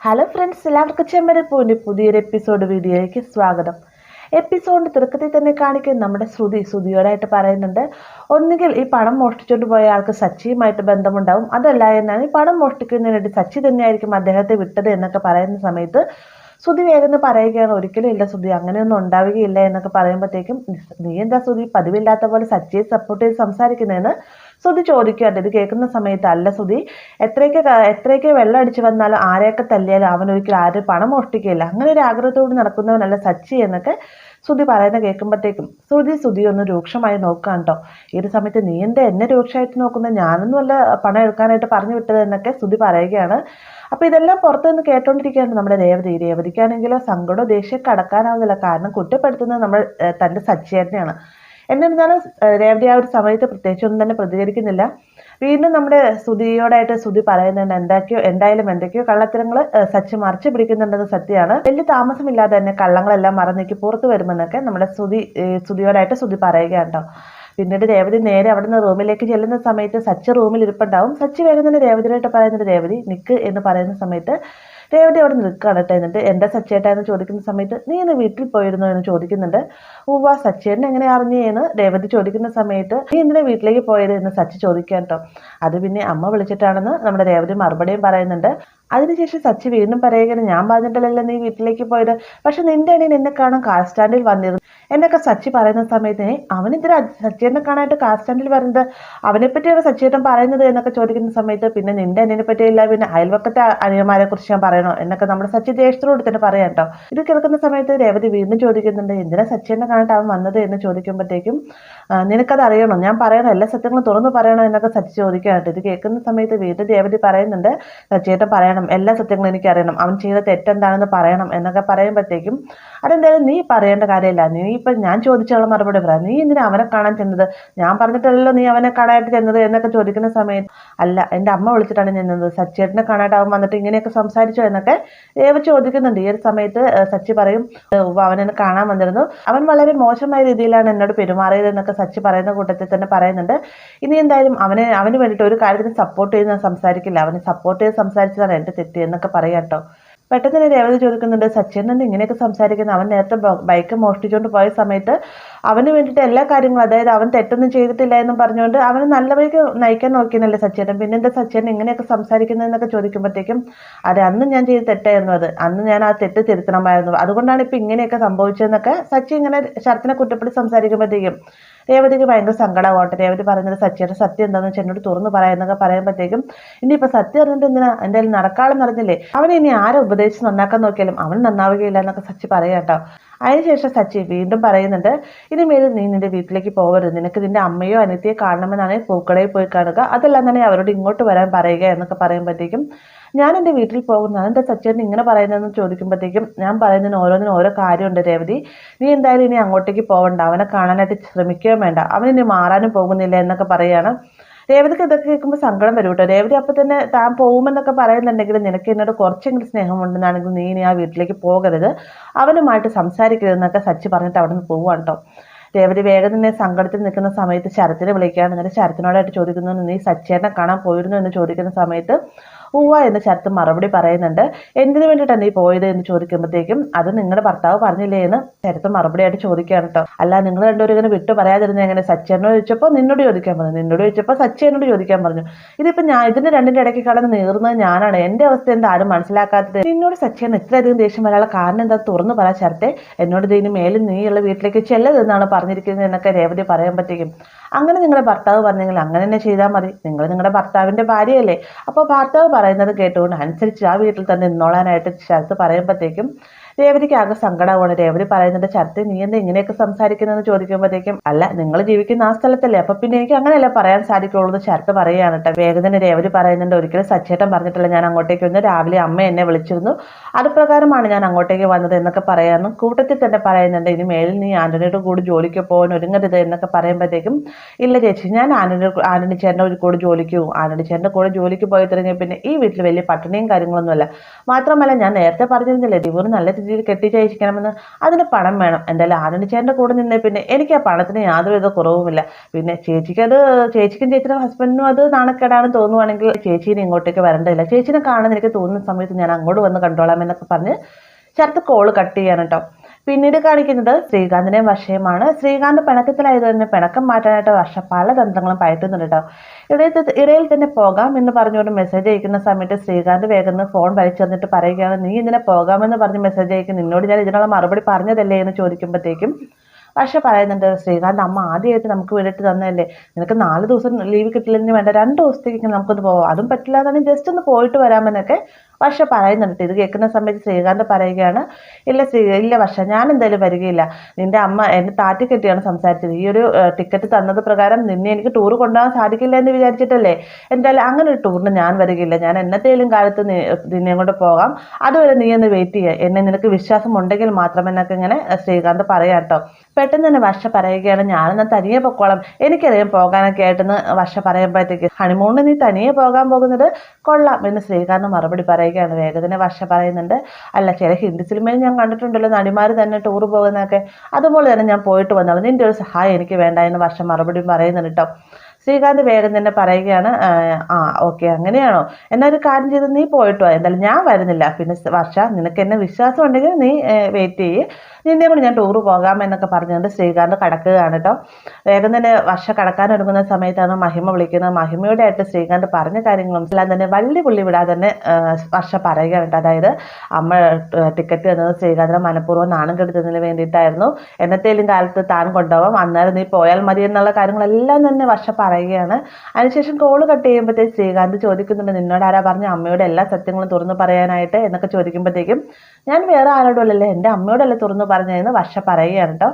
Hello friends, എല്ലാവർക്കും ചെമ്മരപ്പൂവിൻ്റെ പുതിയൊരു episode വീഡിയോയിലേക്ക് സ്വാഗതം. എപ്പിസോഡിൻ്റെ തുടക്കത്തിൽ തന്നെ കാണിക്കുന്ന നമ്മുടെ ശ്രുതിയോടായിട്ട് പറയുന്നുണ്ട്, ഒന്നുകിൽ ഈ പണം മോഷ്ടിച്ചുകൊണ്ട് പോയ ആൾക്ക് സച്ചിയുമായിട്ട് ബന്ധമുണ്ടാവും, അതല്ല എന്നാണ് ഈ പണം മോഷ്ടിക്കുന്നതിനായിട്ട് സച്ചി തന്നെയായിരിക്കും അദ്ദേഹത്തെ വിട്ടത് എന്നൊക്കെ പറയുന്ന സമയത്ത് ശ്രുതി വേഗം പറയുകയാണ്, ഒരിക്കലും ഇല്ല ശ്രുതി, അങ്ങനെയൊന്നും ഉണ്ടാവുകയില്ല എന്നൊക്കെ പറയുമ്പോഴത്തേക്കും, നീ എന്താ ശ്രുതി പതിവില്ലാത്ത പോലെ സച്ചിയെ സപ്പോർട്ട് ചെയ്ത് സംസാരിക്കുന്നതെന്ന് ശ്രുതി ചോദിക്കുകയാണ്. ഇത് കേൾക്കുന്ന സമയത്ത്, അല്ല ശ്രുതി, എത്രയൊക്കെ വെള്ളം അടിച്ചു വന്നാലും ആരെയൊക്കെ തല്ലിയാലും അവൻ ഒരിക്കലും ആരും പണം മോഷ്ടിക്കുകയില്ല, അങ്ങനെ ഒരു ആഗ്രഹത്തോട് നടക്കുന്നവനല്ല സച്ചി എന്നൊക്കെ ശ്രുതി പറയുന്ന കേൾക്കുമ്പോഴത്തേക്കും ശ്രുതി ഒന്ന് രൂക്ഷമായി നോക്കാൻ കേട്ടോ. ഈ ഒരു സമയത്ത്, നീ എന്താ എന്നെ രൂക്ഷമായിട്ട് നോക്കുന്നത്, ഞാനൊന്നും അല്ല പണം എടുക്കാനായിട്ട് പറഞ്ഞു വിട്ടത് എന്നൊക്കെ ശ്രുതി പറയുകയാണ്. അപ്പൊ ഇതെല്ലാം പുറത്തുനിന്ന് കേട്ടോണ്ടിരിക്കുകയാണ് നമ്മുടെ രേവതിക്കാണെങ്കിലോ സങ്കടമോ ദേഷ്യമൊക്കെ അടക്കാനാവുന്നില്ല. കാരണം കുറ്റപ്പെടുത്തുന്നത് നമ്മൾ തന്റെ സച്ചിയേട്ടനെയാണ്. എന്നിരുന്നാലും രേവതി ആ ഒരു സമയത്ത് പ്രത്യേകിച്ചൊന്നും തന്നെ പ്രതികരിക്കുന്നില്ല. വീണ്ടും നമ്മുടെ ശ്രുതി പറയുന്നുണ്ട്, എന്തായാലും എന്തൊക്കെയോ കള്ളത്തരങ്ങൾ സച്ചി മറിച്ച് പിടിക്കുന്നുണ്ടെന്ന് സത്യമാണ്. വലിയ താമസമില്ലാതെ തന്നെ കള്ളങ്ങളെല്ലാം മറന്നേക്ക് പുറത്തു വരുമെന്നൊക്കെ നമ്മുടെ ശ്രുതിയോടായിട്ട് ശ്രുതി പറയുകയാണ് കേട്ടോ. പിന്നീട് രേവതി നേരെ അവിടുന്ന് റൂമിലേക്ക് ചെല്ലുന്ന സമയത്ത് സച്ചി റൂമിൽ ഇരിപ്പുണ്ടാവും. സച്ചി വേഗം തന്നെ രേവതിയായിട്ട് പറയുന്നുണ്ട്, രേവതി നിക്ക് എന്ന് പറയുന്ന സമയത്ത് രേവതി അവിടെ നിൽക്കുകയാണ് കേട്ടോ. എന്നിട്ട് എന്താ സച്ചേട്ടാ എന്ന് ചോദിക്കുന്ന സമയത്ത്, നീ ഇന്ന് വീട്ടിൽ പോയിരുന്നോ എന്ന് ചോദിക്കുന്നുണ്ട്. ഉവ്വ, സച്ചേട്ടൻ എങ്ങനെ അറിഞ്ഞു എന്ന് രേവതി ചോദിക്കുന്ന സമയത്ത്, നീ എന്തിനാ വീട്ടിലേക്ക് പോയത് എന്ന് സച്ചി ചോദിക്കാൻ കേട്ടോ. അത് പിന്നെ അമ്മ വിളിച്ചിട്ടാണെന്ന് നമ്മുടെ രേവതി മറുപടിയും പറയുന്നുണ്ട്. അതിനുശേഷം സച്ചി വീണ്ടും പറയുകയാണ്, ഞാൻ പറഞ്ഞിട്ടല്ലല്ലോ നീ വീട്ടിലേക്ക് പോയത്, പക്ഷെ നിന്റെ അനിയൻ എന്നെ കാണാൻ കാർ സ്റ്റാൻഡിൽ വന്നിരുന്നു എന്നൊക്കെ സച്ചി പറയുന്ന സമയത്ത്, അവനെന്തിനാ സച്ചിയേട്ടനെ കാണാനായിട്ട് കാർ സ്റ്റാൻഡിൽ വരുന്നത്, അവനെപ്പറ്റിയാണ് സച്ചിയേട്ടൻ പറയുന്നത് എന്നൊക്കെ ചോദിക്കുന്ന സമയത്ത്, പിന്നെ നിന്റെ അനിയനെ പറ്റിയില്ല, പിന്നെ അയൽവക്കത്തെ അനിയന്മാരെ കുറിച്ച് ഞാൻ പറയണോ എന്നൊക്കെ നമ്മുടെ സച്ചി ജ്യേഷ്ഠരോട് തന്നെ പറയാം കേട്ടോ. ഇത് കേൾക്കുന്ന സമയത്ത് രേവതി വീണ്ടും ചോദിക്കുന്നുണ്ട്, എന്തിനാ സച്ചിയേട്ടനെ കാണാനായിട്ട് അവൻ വന്നത് എന്ന് ചോദിക്കുമ്പോഴത്തേക്കും, നിനക്കത് അറിയണോ, ഞാൻ പറയണോ, എല്ലാ സത്യങ്ങളും തുറന്നു പറയണോ എന്നൊക്കെ സച്ചി ചോദിക്കാനായിട്ട്. ഇത് കേൾക്കുന്ന സമയത്ത് വീണ്ടും രേവതി പറയുന്നുണ്ട്, സച്ചിയേട്ടൻ പറയണം, എല്ലാ സത്യങ്ങളും എനിക്കറിയണം, അവൻ ചെയ്ത തെറ്റെന്താണെന്ന് പറയണം എന്നൊക്കെ പറയുമ്പോഴത്തേക്കും, അതെന്തായാലും നീ പറയേണ്ട കാര്യമില്ല, നീ ഇപ്പം ഞാൻ ചോദിച്ചുള്ള മറുപടി പറയാം, നീ എന്തിനാ അവനെ കാണാൻ ചെന്നത്, ഞാൻ പറഞ്ഞിട്ടല്ലോ നീ അവനെ കാണാനായിട്ട് ചെന്നത് എന്നൊക്കെ ചോദിക്കുന്ന സമയത്ത്, അല്ല എൻ്റെ അമ്മ വിളിച്ചിട്ടാണ് ചെന്നത്, സച്ചിയേട്ടനെ കാണാനായിട്ട് അവൻ വന്നിട്ട് ഇങ്ങനെയൊക്കെ സംസാരിച്ചോ എന്നൊക്കെ രേവതി ചോദിക്കുന്നുണ്ട്. ഈ ഒരു സമയത്ത് സച്ചി പറയും, അവനെന്നെ കാണാൻ വന്നിരുന്നു, അവൻ വളരെ മോശമായ രീതിയിലാണ് എന്നോട് പെരുമാറിയത് എന്നൊക്കെ സച്ചി പറയുന്ന കൂട്ടത്തിൽ തന്നെ പറയുന്നുണ്ട്. ഇനി എന്തായാലും അവന് വേണ്ടിയിട്ട് ഒരു കാര്യത്തിന് സപ്പോർട്ട് ചെയ്ത് സംസാരിക്കില്ല, അവനെ സപ്പോർട്ട് ചെയ്ത് സംസാരിച്ചതാണ് എൻ്റെ തെറ്റ് എന്നൊക്കെ പറയാം കേട്ടോ. പെട്ടെന്ന് തന്നെ രേവതി ചോദിക്കുന്നുണ്ട്, സച്ചിൻ ഇങ്ങനെയൊക്കെ സംസാരിക്കുന്നത്, അവൻ നേരത്തെ ബൈക്ക് മോഷ്ടിച്ചുകൊണ്ട് പോയ സമയത്ത് അവന് വേണ്ടിയിട്ട് എല്ലാ കാര്യങ്ങളും, അതായത് അവൻ തെറ്റൊന്നും ചെയ്തിട്ടില്ല എന്നും പറഞ്ഞുകൊണ്ട് അവന് നല്ല വഴിക്ക് നയിക്കാൻ നോക്കിയെന്നല്ലേ സച്ചിയേട്ടൻ, പിന്നെ എന്താ സച്ചിൻ ഇങ്ങനെയൊക്കെ സംസാരിക്കുന്നതെന്നൊക്കെ ചോദിക്കുമ്പോഴത്തേക്കും, അതെ അന്ന് ഞാൻ ചെയ്ത് തെറ്റായിരുന്നു, അത് അന്ന് ഞാൻ ആ തെറ്റ് തിരുത്തണമായിരുന്നു, അതുകൊണ്ടാണ് ഇപ്പം ഇങ്ങനെയൊക്കെ സംഭവിച്ചതെന്നൊക്കെ സച്ചി ഇങ്ങനെ ശരത്തിനെ കുറ്റപ്പെടുത്തി സംസാരിക്കുമ്പോഴത്തേക്കും രേവതിക്ക് ഭയങ്കര സങ്കടമാവട്ടെ. രേവതി പറയുന്നത്, സച്ചിയുടെ സത്യം എന്താണെന്ന് വെച്ചാൽ എന്നോട് തുറന്നു പറയാന്നൊക്കെ പറയുമ്പോഴത്തേക്കും, ഇനിയിപ്പോൾ സത്യം അറിഞ്ഞിട്ട് എന്തിനാ, എന്തായാലും നടക്കാളം നടന്നില്ലേ, അവനെ ഇനി ആരെ ഉപദേശിച്ച് നന്നാക്കാൻ നോക്കിയാലും അവൻ നന്നാവുകയില്ല എന്നൊക്കെ സച്ചി പറയാം കേട്ടോ. അതിനുശേഷം സച്ചി വീണ്ടും പറയുന്നുണ്ട്, ഇനിമേലും നീ നിന്റെ വീട്ടിലേക്ക് പോകരുത്, നിനക്ക് നിന്റെ അമ്മയോ അനിയത്തിയോ കാണണമെന്നാണ് പൂക്കടയിൽ പോയി കാണുക, അതെല്ലാം തന്നെ അവരോട് ഇങ്ങോട്ട് വരാൻ പറയുക എന്നൊക്കെ പറയുമ്പോഴത്തേക്കും, ഞാൻ എൻ്റെ വീട്ടിൽ പോകുന്നു, അതെന്താ സച്ചിൻ ഇങ്ങനെ പറയുന്നതെന്ന് ചോദിക്കുമ്പോഴത്തേക്കും, ഞാൻ പറയുന്നതിന് ഓരോന്നിനും ഓരോ കാര്യമുണ്ട് രേവതി, നീ എന്തായാലും ഇനി അങ്ങോട്ടേക്ക് പോകണ്ട, അവനെ കാണാനായിട്ട് ശ്രമിക്കുകയും വേണ്ട, അവനിനി മാറാനും പോകുന്നില്ല എന്നൊക്കെ പറയുകയാണ്. രേവതിക്ക് ഇതൊക്കെ കേൾക്കുമ്പോൾ സങ്കടം വരും കേട്ടോ. രേവതി അപ്പം തന്നെ താൻ പോകുമെന്നൊക്കെ പറയുന്നുണ്ടെങ്കിൽ, നിനക്ക് എന്നോട് കുറച്ചെങ്കിലും സ്നേഹമുണ്ടെന്നാണെങ്കിൽ നീ ഇനി ആ വീട്ടിലേക്ക് പോകരുത്, അവനുമായിട്ട് സംസാരിക്കരുതെന്നൊക്കെ സച്ചി പറഞ്ഞിട്ട് അവിടെ നിന്ന് പോവാണ് കേട്ടോ. രേവതി വേഗം തന്നെ സങ്കടത്തിൽ നിൽക്കുന്ന സമയത്ത് ശരത്തിനെ വിളിക്കുകയാണ്. എന്നിട്ട് ശരത്തിനോടായിട്ട് ചോദിക്കുന്നു, നീ സച്ചേട്ടനെ കാണാൻ പോയിരുന്നു എന്ന് ചോദിക്കുന്ന സമയത്ത്, ഉവ്വ എന്ന് ശരത്ത് മറുപടി പറയുന്നുണ്ട്. എന്തിനു വേണ്ടിയിട്ടാണ് നീ പോയത് എന്ന് ചോദിക്കുമ്പോഴത്തേക്കും, അത് നിങ്ങളുടെ ഭർത്താവ് പറഞ്ഞില്ലേ എന്ന് ശരത്ത് മറുപടിയായിട്ട് ചോദിക്കുകയാണ് കേട്ടോ. അല്ല, നിങ്ങൾ രണ്ടുപേരും ഇങ്ങനെ വിട്ടു പറയാതിരുന്നത് എങ്ങനെ, സച്ചേനോട് ചോദിച്ചപ്പോൾ നിന്നോട് ചോദിക്കാൻ പറഞ്ഞു, നിന്നോട് ചോദിച്ചപ്പോൾ സച്ചേനോട് ചോദിക്കാൻ പറഞ്ഞു, ഇതിപ്പോൾ ഞാൻ ഇതിന്റെ രണ്ടിന്റെ ഇടയ്ക്ക് കടന്ന് നീറുന്നത് ഞാനാണ്, എൻ്റെ അവസ്ഥ എന്താ ആരും മനസ്സിലാക്കാത്തത്, നിന്നോട് സച്ചേൻ ഇത്രയധികം ദേഷ്യം വരാനുള്ള കാരണം എന്താ തുറന്നു പറയാ ശരത്തെ, എന്നോട് ഇതിന് മേലും നീയുള്ള വീട്ടിലേക്ക് ചെല്ലതെന്നാണ് പറഞ്ഞിരിക്കുന്നത് എന്നൊക്കെ രേവതി പറയുമ്പോഴത്തേക്കും, അങ്ങനെ നിങ്ങളുടെ ഭർത്താവ് പറഞ്ഞെങ്കിൽ അങ്ങനെ തന്നെ ചെയ്താൽ മതി, നിങ്ങൾ നിങ്ങളുടെ ഭർത്താവിന്റെ ഭാര്യയല്ലേ, അപ്പോൾ ഭർത്താവ് പറയുന്നത് കേട്ടുകൊണ്ട് അനുസരിച്ച് ആ വീട്ടിൽ തന്നെ നിന്നോളാനായിട്ട് ശരത്ത് പറയുമ്പോഴത്തേക്കും രേവതിക്ക് ആകെ സങ്കടമാണ്. രേവതി പറയുന്നുണ്ട്, ശരത്ത് നീ എന്താ ഇങ്ങനെയൊക്കെ സംസാരിക്കുന്നതെന്ന് ചോദിക്കുമ്പോഴത്തേക്കും, അല്ല നിങ്ങൾ ജീവിക്കുന്ന ആ സ്ഥലത്തല്ലേ, അപ്പൊ പിന്നെ എനിക്ക് അങ്ങനെയല്ല പറയാൻ സാധിക്കുള്ളൂ ശരത്ത് പറയുകയാണ് കേട്ടോ. വേഗം തന്നെ രേവതി പറയുന്നുണ്ട്, ഒരിക്കലും സച്ചേട്ടൻ പറഞ്ഞിട്ടില്ല ഞാൻ അങ്ങോട്ടേക്ക് വന്ന്, രാവിലെ അമ്മ എന്നെ വിളിച്ചിരുന്നു, അതുപ്രകാരമാണ് ഞാൻ അങ്ങോട്ടേക്ക് വന്നത് എന്നൊക്കെ പറയാനും കൂട്ടത്തിൽ തന്നെ പറയുന്നുണ്ട്, ഇനി മേലിൽ നീ ആന്റണിയുടെ കൂടെ ജോലിക്ക് പോകാൻ ഒരുങ്ങരുത് എന്നൊക്കെ പറയുമ്പോഴത്തേക്കും, ഇല്ല ചേച്ചി, ഞാൻ ആന്റണി ചേട്ടൻ്റെ കൂടെ ജോലിക്ക് പോകും, ആന്റണി ചേട്ടൻ്റെ കൂടെ ജോലിക്ക് പോയി തുടങ്ങിയ പിന്നെ ഈ വീട്ടിൽ വലിയ പട്ടിണിയും കാര്യങ്ങളൊന്നുമല്ല, മാത്രമല്ല ഞാൻ നേരത്തെ പറഞ്ഞിരുന്നില്ലേ ദിവസം നല്ല രീതിയിൽ കെട്ടിച്ചയച്ചിക്കണമെന്ന് അതിന് പണം വേണം. എന്തായാലും ആനന്ദിച്ചേട്ടൻ്റെ കൂടെ നിന്നേ പിന്നെ എനിക്ക് ആ പണത്തിന് യാതൊരുവിധ കുറവുമില്ല. പിന്നെ ചേച്ചിക്കും ചേച്ചിയുടെ ഹസ്ബൻഡിനും അത് നാണക്കേടാണെന്ന് തോന്നുവാണെങ്കിൽ ചേച്ചീനെ ഇങ്ങോട്ടേക്ക് വരേണ്ടതില്ല. ചേച്ചിനെ കാണാൻ എനിക്ക് തോന്നുന്ന സമയത്ത് ഞാൻ അങ്ങോട്ട് വന്ന് കണ്ടോളാം എന്നൊക്കെ പറഞ്ഞ് ശരത്ത് കോള് കട്ട് ചെയ്യാൻ കേട്ടോ. പിന്നീട് കാണിക്കുന്നത് ശ്രീകാന്തിനെയും വർഷയുമാണ്. ശ്രീകാന്ത് പിണക്കത്തിലായത് തന്നെ പിണക്കം മാറ്റാനായിട്ട് വർഷ പല തന്ത്രങ്ങളും പയറ്റുന്നുണ്ട് കേട്ടോ. ഇടയിൽ തന്നെ പോകാം എന്ന് പറഞ്ഞുകൊണ്ട് മെസ്സേജ് അയക്കുന്ന സമയത്ത് ശ്രീകാന്ത് വേഗം ഫോൺ വലിച്ചെറിഞ്ഞിട്ട് പറയുകയാണ്, നീ ഇതിനെ പോകാമെന്ന് പറഞ്ഞ് മെസ്സേജ് അയക്കും, നിന്നോട് ഞാൻ ഇതിനുള്ള മറുപടി പറഞ്ഞതല്ലേ എന്ന് ചോദിക്കുമ്പോഴത്തേക്കും വർഷ പറയുന്നുണ്ട്, ശ്രീകാന്ത് അമ്മ ആദ്യമായിട്ട് നമുക്ക് വേണ്ടിയിട്ട് തന്നതല്ലേ, നിനക്ക് 4 ദിവസം ലീവ് കിട്ടില്ലെന്ന് വേണ്ട, 2 ദിവസത്തേക്ക് നമുക്കൊന്ന് പോവാം, അതും പറ്റില്ല എന്നാലും ജസ്റ്റ് ഒന്ന് പോയിട്ട് വരാമെന്നൊക്കെ വർഷ പറയുന്നുണ്ട്. ഇത് കേൾക്കുന്ന സമയത്ത് ശ്രീകാന്ത് പറയുകയാണ്, ഇല്ല വർഷ, ഞാൻ എന്തായാലും വരികയില്ല. നിന്റെ അമ്മ എന്നെ താറ്റി കെട്ടിയാണ് സംസാരിച്ചത്. ഈ ഒരു ടിക്കറ്റ് തന്നത് പ്രകാരം നിന്നെ എനിക്ക് ടൂർ കൊണ്ടുപോകാൻ സാധിക്കില്ല എന്ന് വിചാരിച്ചിട്ടല്ലേ. എന്തായാലും അങ്ങനെ ഒരു ടൂറിന് ഞാൻ വരികയില്ല. ഞാൻ എന്നത്തേലും കാലത്ത് നിന്നെ കൊണ്ട് പോകാം. അതുവരെ നീ ഒന്ന് വെയിറ്റ് ചെയ്യുക. എന്നെ നിനക്ക് വിശ്വാസം ഉണ്ടെങ്കിൽ മാത്രമെന്നൊക്കെ ഇങ്ങനെ ശ്രീകാന്ത് പറയാം കേട്ടോ. പെട്ടെന്ന് തന്നെ വർഷ പറയുകയാണ്, ഞാനെന്നാ തനിയെ പൊക്കോളാം, എനിക്കറിയാം പോകാനൊക്കെ ആയിട്ടെന്ന് വർഷ പറയുമ്പോഴത്തേക്ക്, ഹണിമൂണിന് നീ തനിയെ പോകാൻ പോകുന്നത് കൊള്ളാം എന്ന് ശ്രീകാന്ത് മറുപടി പറയുകയാണ്. വേഗത്തിനെ വർഷ പറയുന്നുണ്ട്, അല്ല ചില ഹിന്ദി സിനിമയിൽ ഞാൻ കണ്ടിട്ടുണ്ടല്ലോ നടിമാർ തന്നെ ടൂർ പോകുന്നതൊക്കെ, അതുപോലെ തന്നെ ഞാൻ പോയിട്ട് വന്നോളൂ, നിന്റെ ഒരു സഹായം എനിക്ക് വേണ്ട എന്ന് വർഷ മറുപടി പറയുന്നുണ്ട് കേട്ടോ. ശ്രീകാന്ത് വേഗം തന്നെ പറയുകയാണ്, ഓക്കെ അങ്ങനെയാണോ, എന്നൊരു കാര്യം ചെയ്ത് നീ പോയിട്ട് വാ, എന്തായാലും ഞാൻ വരുന്നില്ല. പിന്നെ വർഷ, നിനക്ക് എന്നെ വിശ്വാസം ഉണ്ടെങ്കിൽ നീ വെയിറ്റ് ചെയ്യ്, നിന്നെ കൂടി ഞാൻ ടൂറ് പോകാമെന്നൊക്കെ പറഞ്ഞുകൊണ്ട് ശ്രീകാന്ത് കടക്കുകയാണ് കേട്ടോ. വേഗം തന്നെ വർഷ കടക്കാൻ ഒരുങ്ങുന്ന സമയത്താണ് മഹിമ വിളിക്കുന്നത്. മഹിമയുടെ ആയിട്ട് ശ്രീകാന്ത് പറഞ്ഞ കാര്യങ്ങളും എല്ലാം തന്നെ വള്ളി പുള്ളി വിടാതെ തന്നെ വർഷ പറയുകയാണ് കേട്ടോ. അതായത് അമ്മ ടിക്കറ്റ് തന്നത് ശ്രീകാന്തിനെ മനഃപൂർവ്വം നാണം കെടുത്തുന്നതിന് വേണ്ടിയിട്ടായിരുന്നു, എന്നത്തേലും കാലത്ത് താൻ കൊണ്ടുപോകാം, അന്നേരം നീ പോയാൽ മതി എന്നുള്ള കാര്യങ്ങളെല്ലാം തന്നെ വർഷ പറയുകയാണ്. അതിനുശേഷം കോള് കട്ട് ചെയ്യുമ്പോഴത്തേക്ക് ശ്രീകാന്ത് ചോദിക്കുന്നുണ്ട്, നിന്നോട് ആരാ പറഞ്ഞ അമ്മയുടെ എല്ലാ സത്യങ്ങളും തുറന്നു പറയാനായിട്ട് എന്നൊക്കെ ചോദിക്കുമ്പോഴത്തേക്കും, ഞാൻ വേറെ ആരോടുമല്ലല്ലോ, എൻ്റെ അമ്മയോടല്ലേ തുറന്നു പറഞ്ഞതെന്ന് വർഷ പറയുകയാണ് കേട്ടോ.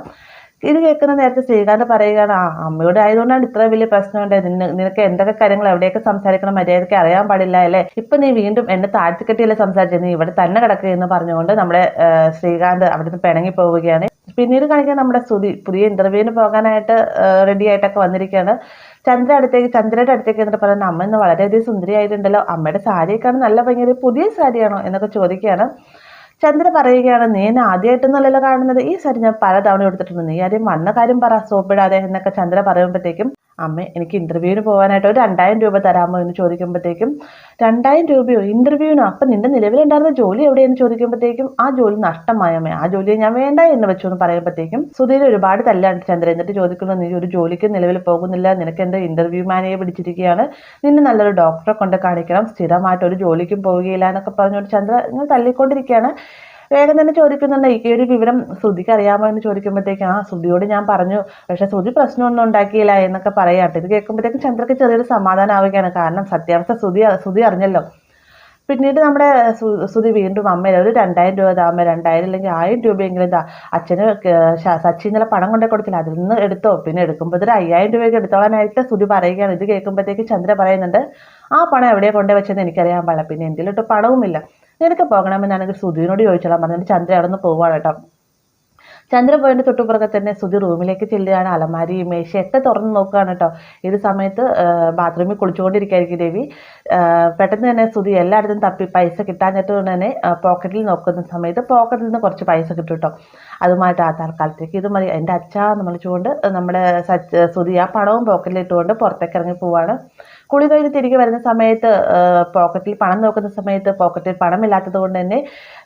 ഇത് കേൾക്കുന്ന നേരത്തെ ശ്രീകാന്ത് പറയുകയാണ്, അമ്മയോട് ആയതുകൊണ്ടാണ് ഇത്ര വലിയ പ്രശ്നമുണ്ടായത്, നിനക്ക് എന്തൊക്കെ കാര്യങ്ങൾ എവിടെയൊക്കെ സംസാരിക്കണം മര്യാദയ്ക്ക് അറിയാൻ പാടില്ല അല്ലേ, ഇപ്പൊ നീ വീണ്ടും എന്നെ താഴ്ത്തിക്കെട്ടിയല്ലേ സംസാരിച്ചത്, നീ ഇവിടെ തന്നെ കിടക്കുക എന്ന് പറഞ്ഞുകൊണ്ട് നമ്മുടെ ശ്രീകാന്ത് അവിടുന്ന് പിണങ്ങി പോവുകയാണ്. പിന്നീട് കാണിക്കാൻ നമ്മുടെ സ്തുതി പുതിയ ഇന്റർവ്യൂവിന് പോകാനായിട്ട് റെഡി ആയിട്ടൊക്കെ വന്നിരിക്കുകയാണ്. ചന്ദ്രയുടെ അടുത്തേക്ക് എന്നിട്ട് പറയുന്നത്, അമ്മ ഇന്ന് വളരെയധികം സുന്ദരിയായിട്ടുണ്ടല്ലോ, അമ്മയുടെ സാരിയൊക്കെയാണ് നല്ല ഭംഗിയത്, പുതിയ സാരിയാണോ എന്നൊക്കെ ചോദിക്കുകയാണ്. ചന്ദ്ര പറയുകയാണ്, നീ എന്നെ ആദ്യമായിട്ടൊന്നുമല്ലല്ലോ കാണുന്നത്, ഈ സാരി ഞാൻ പലതവണ എടുത്തിട്ടുണ്ട്, നീ ആദ്യം വന്ന കാര്യം പറ, സോപ്പിടാതെ എന്നൊക്കെ ചന്ദ്ര പറയുമ്പോഴത്തേക്കും, അമ്മ എനിക്ക് ഇന്റർവ്യൂവിന് പോകാനായിട്ട് ഒരു 2000 രൂപ തരാമോ എന്ന് ചോദിക്കുമ്പോഴത്തേക്കും, 2000 രൂപയോ ഇന്റർവ്യൂവിനോ, അപ്പം നിന്റെ നിലവിലുണ്ടായിരുന്ന ജോലി എവിടെയെന്ന് ചോദിക്കുമ്പോഴത്തേക്കും, ആ ജോലി നഷ്ടമായമ്മേ, ആ ജോലിയെ ഞാൻ വേണ്ട എന്ന് വെച്ചു എന്ന് പറയുമ്പോഴത്തേക്കും സുധീർ ഒരുപാട് തല്ലാണ് ചന്ദ്ര. എന്നിട്ട് ചോദിക്കുന്നു, നീ ഒരു ജോലിക്ക് നിലവിൽ പോകുന്നില്ല, നിനക്ക് എന്താ ഇന്റർവ്യൂ മാനേജ് പിടിച്ചിരിക്കുകയാണ്, നിന്നെ നല്ലൊരു ഡോക്ടറെ കൊണ്ട് കാണിക്കണം, സ്ഥിരമായിട്ട് ഒരു ജോലിക്കും പോവുകയില്ല എന്നൊക്കെ പറഞ്ഞുകൊണ്ട് ചന്ദ്ര ഇങ്ങനെ തല്ലിക്കൊണ്ടിരിക്കുകയാണ്. വേഗം തന്നെ ചോദിക്കുന്നുണ്ട്, ഈ ഒരു വിവരം ശ്രുതിക്ക് അറിയാമോ എന്ന് ചോദിക്കുമ്പോഴത്തേക്കും, ശ്രുതിയോട് ഞാൻ പറഞ്ഞു, പക്ഷെ ശ്രുതി പ്രശ്നമൊന്നും ഉണ്ടാക്കിയില്ല എന്നൊക്കെ പറയാട്ടെ. ഇത് കേൾക്കുമ്പോഴത്തേക്കും ചന്ദ്രക്ക് ചെറിയൊരു സമാധാനം ആവുകയാണ്, കാരണം സത്യാവസ്ഥ ശ്രുതി അറിഞ്ഞല്ലോ. പിന്നീട് നമ്മുടെ ശ്രുതി വീണ്ടും അമ്മ ഒരു 2000 രൂപ താമ, 2000 അല്ലെങ്കിൽ 1000 രൂപയെങ്കിലും താ, അച്ഛന് സച്ചി ഇന്നലെ പണം കൊണ്ടേ കൊടുത്തില്ല, അതിൽ നിന്ന് എടുത്തോ, പിന്നെ എടുക്കുമ്പോൾ ഒരു 5000 രൂപയ്ക്ക് എടുത്തോളാനായിട്ട് ശ്രുതി പറയുകയാണ്. ഇത് കേൾക്കുമ്പോഴത്തേക്ക് ചന്ദ്ര പറയുന്നുണ്ട്, ആ പണം എവിടെ കൊണ്ടേ വെച്ചെന്ന് എനിക്കറിയാൻ പാടില്ല, പിന്നെ എന്തിലിട്ട് പണവുമില്ല, നിനക്ക് പോകണമെന്നാണെങ്കിൽ ശ്രുതിനോട് ചോദിച്ചോളാം പറഞ്ഞിട്ട് ചന്ദ്ര അവിടെ നിന്ന് പോവാണ് കേട്ടോ. ചന്ദ്ര പോയതിൻ്റെ തൊട്ടുപുറകെ തന്നെ ശ്രുതി റൂമിലേക്ക് ചെല്ലുകയാണ്. അലമാരി മേശയൊക്കെ തുറന്ന് നോക്കുകയാണ് കേട്ടോ. ഇത് സമയത്ത് ബാത്റൂമിൽ കുളിച്ചുകൊണ്ടിരിക്കുകയായിരിക്കും രവി. പെട്ടെന്ന് തന്നെ ശ്രുതി എല്ലായിടത്തും തപ്പി പൈസ കിട്ടാഞ്ഞിട്ടുകൊണ്ട് തന്നെ പോക്കറ്റിൽ നോക്കുന്ന സമയത്ത് പോക്കറ്റിൽ നിന്ന് കുറച്ച് പൈസ കിട്ടും കേട്ടോ. അതുമായിട്ട് ആ തൽക്കാലത്തേക്ക് ഇത് മതി എൻ്റെ അച്ഛാ എന്ന് വിളിച്ചുകൊണ്ട് നമ്മുടെ ശ്രുതി ആ പണവും പോക്കറ്റിലിട്ടുകൊണ്ട് പുറത്തേക്ക് ഇറങ്ങി പോവാണ്. കുളി കഴിഞ്ഞ് തിരികെ വരുന്ന സമയത്ത് പോക്കറ്റിൽ പണം നോക്കുന്ന സമയത്ത് പോക്കറ്റിൽ പണമില്ലാത്തത് കൊണ്ട് തന്നെ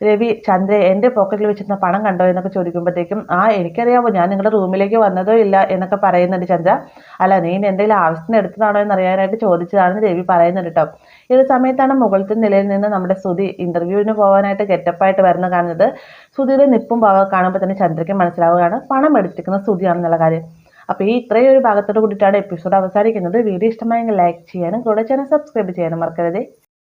രവി, ചന്ദ്ര എൻ്റെ പോക്കറ്റിൽ വെച്ചിരുന്ന പണം കണ്ടോ എന്നൊക്കെ ചോദിക്കുമ്പോഴത്തേക്കും, എനിക്കറിയാമോ, ഞാൻ നിങ്ങളുടെ റൂമിലേക്ക് വന്നതോ ഇല്ല എന്നൊക്കെ പറയുന്നുണ്ട് ചന്ദ്ര. അല്ല, നീ എന്തെങ്കിലും ആവശ്യത്തിന് എടുത്തതാണോ എന്നറിയാനായിട്ട് ചോദിച്ചതാണെന്ന് രവി പറയുന്നുണ്ട് കേട്ടോ. ഈ ഒരു സമയത്താണ് മുകളിലത്തെ നിലയിൽ നിന്ന് നമ്മുടെ ശ്രുതി ഇന്റർവ്യൂവിന് പോകാനായിട്ട് ഗെറ്റപ്പായിട്ട് വരുന്ന കാണുന്നത്. ശ്രുതിയുടെ നിപ്പും ഭാവം കാണുമ്പോൾ തന്നെ ചന്ദ്രയ്ക്ക് മനസ്സിലാവുകയാണ് പണം എടുത്തിരിക്കുന്ന ശ്രുതിയാണെന്നുള്ള കാര്യം. അപ്പോൾ ഈ ഇത്രയും ഒരു ഭാഗത്തോട് കൂടിയിട്ടാണ് എപ്പിസോഡ് അവസാനിക്കുന്നത്. വീഡിയോ ഇഷ്ടമായെങ്കിൽ ലൈക്ക് ചെയ്യാനും കൂടെ ചാനൽ സബ്സ്ക്രൈബ് ചെയ്യാനും മറക്കരുത്.